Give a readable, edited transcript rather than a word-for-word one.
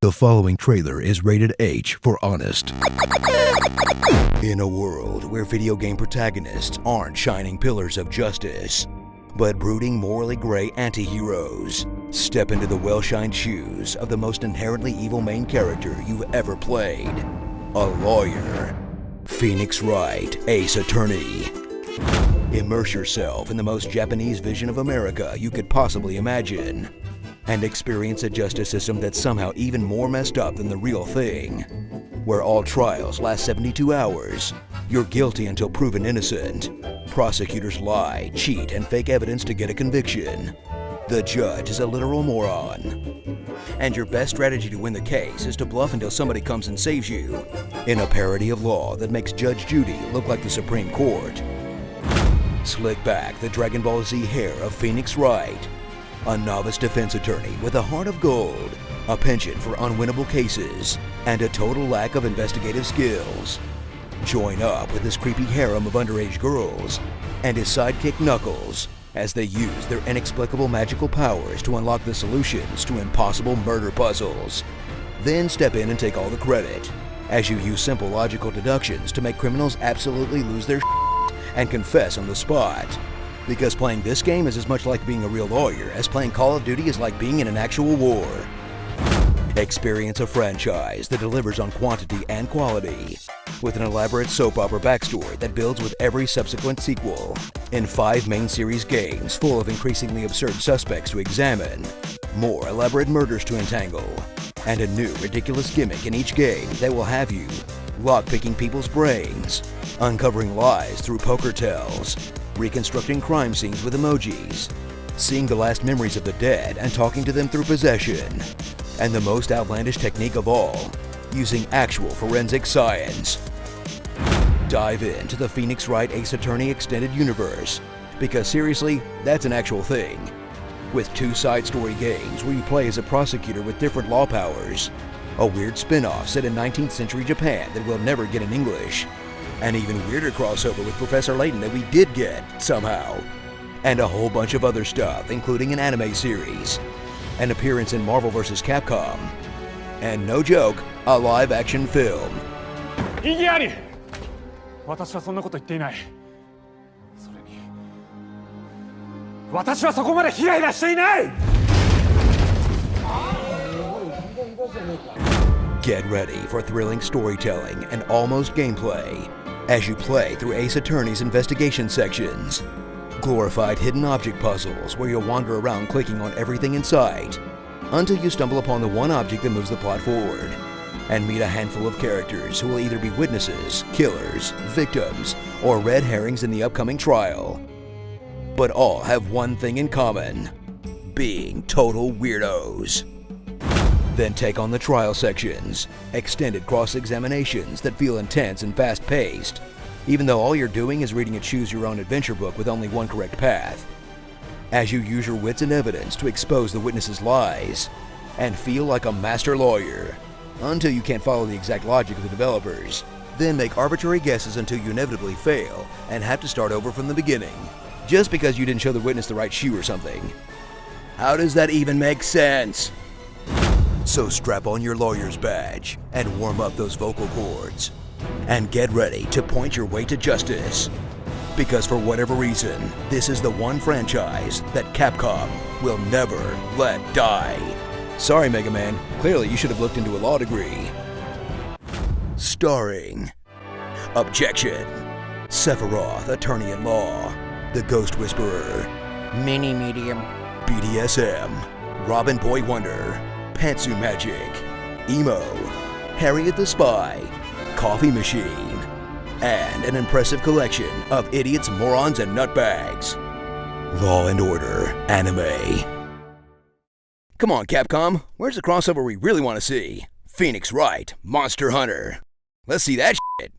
The following trailer is rated H for honest. In a world where video game protagonists aren't shining pillars of justice, but brooding morally gray anti-heroes, step into the well-shined shoes of the most inherently evil main character you've ever played. A lawyer. Phoenix Wright, Ace Attorney. Immerse yourself in the most Japanese vision of America you could possibly imagine, and experience a justice system that's somehow even more messed up than the real thing, where all trials last 72 hours, you're guilty until proven innocent, prosecutors lie, cheat, and fake evidence to get a conviction, the judge is a literal moron, and your best strategy to win the case is to bluff until somebody comes and saves you, in a parody of law that makes Judge Judy look like the Supreme Court. Slick back the Dragon Ball Z hair of Phoenix Wright, a novice defense attorney with a heart of gold, a penchant for unwinnable cases, and a total lack of investigative skills. Join up with his creepy harem of underage girls and his sidekick Knuckles as they use their inexplicable magical powers to unlock the solutions to impossible murder puzzles. Then step in and take all the credit, as you use simple logical deductions to make criminals absolutely lose their and confess on the spot. Because playing this game is as much like being a real lawyer as playing Call of Duty is like being in an actual war. Experience a franchise that delivers on quantity and quality, with an elaborate soap opera backstory that builds with every subsequent sequel, in 5 main series games full of increasingly absurd suspects to examine, more elaborate murders to entangle, and a new ridiculous gimmick in each game that will have you lockpicking people's brains, uncovering lies through poker tells, reconstructing crime scenes with emojis, seeing the last memories of the dead and talking to them through possession, and the most outlandish technique of all, using actual forensic science. Dive into the Phoenix Wright Ace Attorney Extended Universe, because seriously, that's an actual thing. With 2 side story games where you play as a prosecutor with different law powers, a weird spin-off set in 19th century Japan that we'll never get in English, an even weirder crossover with Professor Layton that we did get, somehow, and a whole bunch of other stuff, including an anime series, an appearance in Marvel vs. Capcom, and no joke, a live-action film. 異議あり。私はそんなこと言っていない。それに、私はそこまでヒラヒラしていない。Get ready for thrilling storytelling and almost gameplay as you play through Ace Attorney's investigation sections, glorified hidden object puzzles where you'll wander around clicking on everything in sight until you stumble upon the one object that moves the plot forward, and meet a handful of characters who will either be witnesses, killers, victims, or red herrings in the upcoming trial. But all have one thing in common: being total weirdos. Then take on the trial sections, extended cross-examinations that feel intense and fast-paced, even though all you're doing is reading a choose-your-own-adventure book with only one correct path, as you use your wits and evidence to expose the witnesses' lies, and feel like a master lawyer, until you can't follow the exact logic of the developers, then make arbitrary guesses until you inevitably fail and have to start over from the beginning, just because you didn't show the witness the right shoe or something. How does that even make sense? So strap on your lawyer's badge and warm up those vocal cords, and get ready to point your way to justice. Because for whatever reason, this is the one franchise that Capcom will never let die. Sorry, Mega Man, clearly you should have looked into a law degree. Starring Objection, Sephiroth, Attorney-at-Law, The Ghost Whisperer, Mini Medium, BDSM, Robin Boy Wonder, Pantsu Magic, Emo, Harriet the Spy, Coffee Machine, and an impressive collection of idiots, morons, and nutbags. Law and Order Anime. Come on, Capcom, where's the crossover we really want to see? Phoenix Wright, Monster Hunter. Let's see that shit.